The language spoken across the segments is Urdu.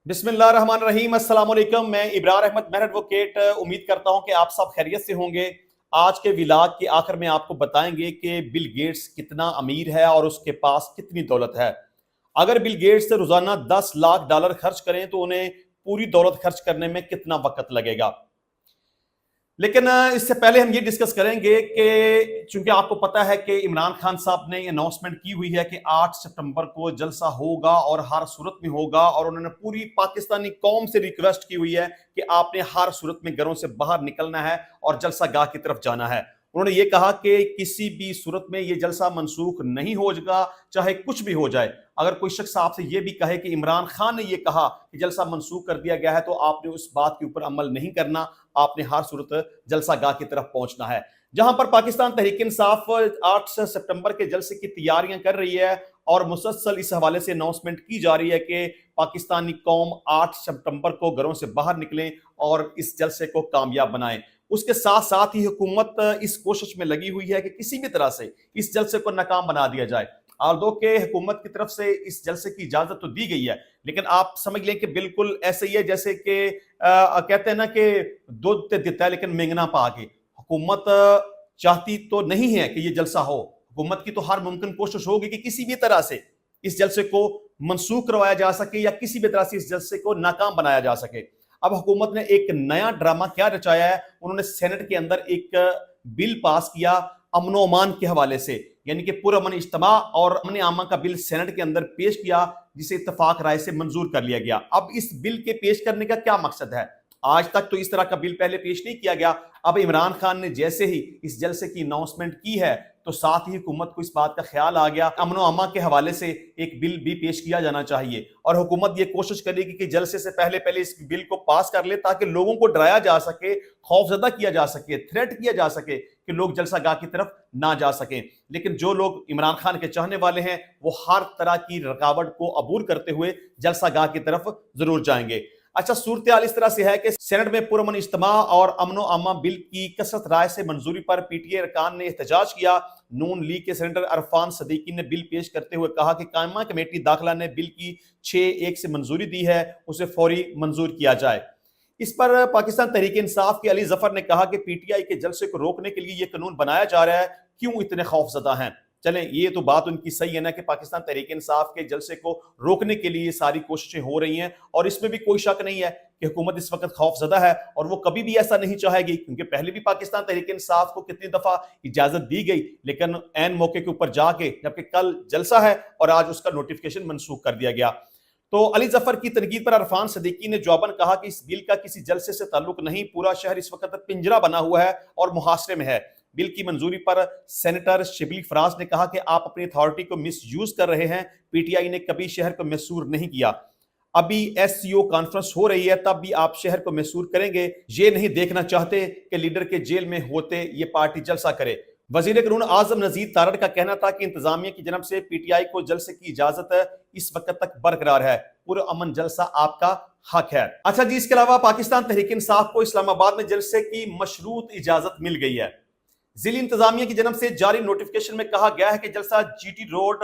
بسم اللہ الرحمن الرحیم۔ السلام علیکم، میں ابرار احمد مہر ایڈوکیٹ امید کرتا ہوں کہ آپ سب خیریت سے ہوں گے۔ آج کے ولاگ کے آخر میں آپ کو بتائیں گے کہ بل گیٹس کتنا امیر ہے اور اس کے پاس کتنی دولت ہے۔ اگر بل گیٹس روزانہ $10 لاکھ خرچ کریں تو انہیں پوری دولت خرچ کرنے میں کتنا وقت لگے گا۔ لیکن اس سے پہلے ہم یہ ڈسکس کریں گے کہ چونکہ آپ کو پتا ہے کہ عمران خان صاحب نے اناؤنسمنٹ کی ہوئی ہے کہ 8 ستمبر کو جلسہ ہوگا اور ہر صورت میں ہوگا، اور انہوں نے پوری پاکستانی قوم سے ریکویسٹ کی ہوئی ہے کہ آپ نے ہر صورت میں گھروں سے باہر نکلنا ہے اور جلسہ گاہ کی طرف جانا ہے۔ انہوں نے یہ کہا کہ کسی بھی صورت میں یہ جلسہ منسوخ نہیں ہوگا، چاہے کچھ بھی ہو جائے۔ اگر کوئی شخص آپ سے یہ بھی کہے کہ عمران خان نے یہ کہا کہ جلسہ منسوخ کر دیا گیا ہے تو آپ نے اس بات کے اوپر عمل نہیں کرنا، آپ نے ہر صورت جلسہ گاہ کی طرف پہنچنا ہے۔ جہاں پر پاکستان تحریک انصاف 8 ستمبر کے جلسے کی تیاریاں کر رہی ہے اور مسلسل اس حوالے سے اناؤنسمنٹ کی جا رہی ہے کہ پاکستانی قوم 8 ستمبر کو گھروں سے باہر نکلیں اور اس جلسے کو کامیاب بنائیں، اس کے ساتھ ساتھ ہی حکومت اس کوشش میں لگی ہوئی ہے کہ کسی بھی طرح سے اس جلسے کو ناکام بنا دیا جائے۔ آلدو کہ حکومت کی طرف سے اس جلسے کی اجازت تو دی گئی ہے، لیکن آپ سمجھ لیں کہ بالکل ایسے ہی ہے جیسے کہ کہتے ہیں نا کہ دودھ تے دیتا ہے لیکن مینگنا پا کے۔ حکومت چاہتی تو نہیں ہے کہ یہ جلسہ ہو، حکومت کی تو ہر ممکن کوشش ہوگی کہ کسی بھی طرح سے اس جلسے کو منسوخ کروایا جا سکے یا کسی بھی طرح سے اس جلسے کو ناکام بنایا جا سکے۔ اب حکومت نے ایک نیا ڈرامہ کیا رچایا ہے، انہوں نے سینٹ کے اندر ایک بل پاس کیا امن و امان کے حوالے سے، یعنی کہ پرامن اجتماع اور امن عامہ کا بل سینٹ کے اندر پیش کیا، جسے اتفاق رائے سے منظور کر لیا گیا۔ اب اس بل کے پیش کرنے کا کیا مقصد ہے؟ آج تک تو اس طرح کا بل پہلے پیش نہیں کیا گیا۔ اب عمران خان نے جیسے ہی اس جلسے کی اناؤنسمنٹ کی ہے تو ساتھ ہی حکومت کو اس بات کا خیال آ گیا امن و امان کے حوالے سے ایک بل بھی پیش کیا جانا چاہیے، اور حکومت یہ کوشش کرے گی کہ جلسے سے پہلے اس بل کو پاس کر لے تاکہ لوگوں کو ڈرایا جا سکے، خوف زدہ کیا جا سکے، تھریٹ کیا جا سکے کہ لوگ جلسہ گاہ کی طرف نہ جا سکیں۔ لیکن جو لوگ عمران خان کے چاہنے والے ہیں وہ ہر طرح کی رکاوٹ کو عبور کرتے ہوئے جلسہ گاہ کی طرف ضرور جائیں گے۔ اچھا، صورتحال اس طرح سے ہے کہ سینٹ میں پرامن اجتماع اور امن و امان بل کی کثرت رائے سے منظوری پر پی ٹی اے ارکان نے احتجاج کیا۔ نون لیگ کے سینیٹر عرفان صدیقی نے بل پیش کرتے ہوئے کہا کہ قائمہ کمیٹی داخلہ نے بل کی 6-1 سے منظوری دی ہے، اسے فوری منظور کیا جائے۔ اس پر پاکستان تحریک انصاف کے علی ظفر نے کہا کہ پی ٹی آئی کے جلسے کو روکنے کے لیے یہ قانون بنایا جا رہا ہے، کیوں اتنے خوف زدہ ہیں؟ چلیں، یہ تو بات ان کی صحیح ہے نا کہ پاکستان تحریک انصاف کے جلسے کو روکنے کے لیے ساری کوششیں ہو رہی ہیں، اور اس میں بھی کوئی شک نہیں ہے کہ حکومت اس وقت خوف زدہ ہے اور وہ کبھی بھی ایسا نہیں چاہے گی، کیونکہ پہلے بھی پاکستان تحریک انصاف کو کتنی دفعہ اجازت دی گئی، لیکن عین موقع کے اوپر جا کے، جبکہ کل جلسہ ہے اور آج اس کا نوٹیفیکیشن منسوخ کر دیا گیا۔ تو علی ظفر کی تنقید پر عرفان صدیقی نے جواباً کہا کہ اس بل کا کسی جلسے سے تعلق نہیں، پورا شہر اس وقت پنجرہ بنا ہوا ہے اور محاصرے میں ہے۔ بل کی منظوری پر سینیٹر شبلی فراز نے کہا کہ آپ اپنی اتھارٹی کو مس یوز کر رہے ہیں، پی ٹی آئی نے کبھی شہر کو محصور نہیں کیا۔ ابھی ایس سی او کانفرنس ہو رہی ہے، تب بھی آپ شہر کو محصور کریں گے؟ یہ نہیں دیکھنا چاہتے کہ لیڈر کے جیل میں ہوتے یہ پارٹی جلسہ کرے؟ وزیر قانون اعظم نذیر تارڑ کا کہنا تھا کہ انتظامیہ کی جانب سے پی ٹی آئی کو جلسے کی اجازت اس وقت تک برقرار ہے، پرامن جلسہ آپ کا حق ہے۔ اچھا جی، اس کے علاوہ پاکستان تحریک انصاف کو اسلام آباد میں جلسے کی مشروط اجازت مل گئی ہے۔ ضلعی انتظامیہ کی جانب سے جاری نوٹیفیکیشن میں کہا گیا ہے کہ جلسہ جی ٹی روڈ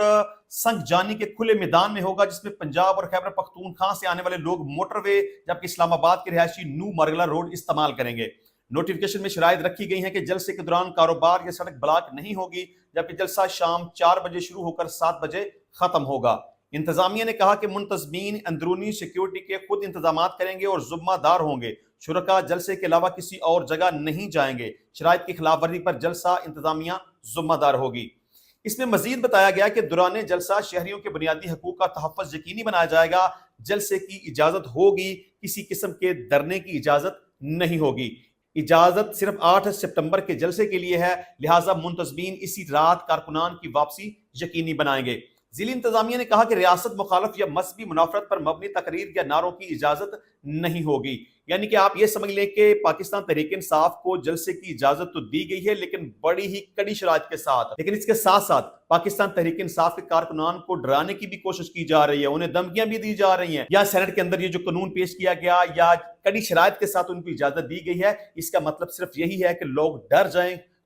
سنگ جانی کے کھلے میدان میں ہوگا، جس میں پنجاب اور خیبر پختونخوا سے آنے والے لوگ موٹر وے جبکہ اسلام آباد کے رہائشی نو مرگلہ روڈ استعمال کریں گے۔ نوٹیفیکیشن میں شرائط رکھی گئی ہیں کہ جلسے کے دوران کاروبار یا سڑک بلاک نہیں ہوگی، جبکہ جلسہ شام 4 بجے شروع ہو کر 7 بجے ختم ہوگا۔ انتظامیہ نے کہا کہ منتظمین اندرونی سیکیورٹی کے خود انتظامات کریں گے اور ذمہ دار ہوں گے، شرکاء جلسے کے علاوہ کسی اور جگہ نہیں جائیں گے، شرائط کی خلاف ورزی پر جلسہ انتظامیہ ذمہ دار ہوگی۔ اس میں مزید بتایا گیا کہ دوران جلسہ شہریوں کے بنیادی حقوق کا تحفظ یقینی بنایا جائے گا، جلسے کی اجازت ہوگی، کسی قسم کے دھرنے کی اجازت نہیں ہوگی۔ اجازت صرف 8 ستمبر کے جلسے کے لیے ہے، لہٰذا منتظمین اسی رات کارکنان کی واپسی یقینی بنائیں گے۔ ضلعی انتظامیہ نے کہا کہ ریاست مخالف یا مذہبی منافرت پر مبنی تقریر یا نعروں کی اجازت نہیں ہوگی۔ یعنی کہ آپ یہ سمجھ لیں کہ پاکستان تحریک انصاف کو جلسے کی اجازت تو دی گئی ہے لیکن بڑی ہی کڑی شرائط کے ساتھ، لیکن اس کے ساتھ ساتھ پاکستان تحریک انصاف کے کارکنان کو ڈرانے کی بھی کوشش کی جا رہی ہے، انہیں دھمکیاں بھی دی جا رہی ہیں، یا سینٹ کے اندر یہ جو قانون پیش کیا گیا یا کڑی شرائط کے ساتھ ان کو اجازت دی گئی ہے، اس کا مطلب صرف یہی ہے کہ لوگ ڈر جائیں،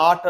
8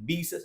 20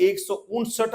159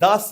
10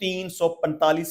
345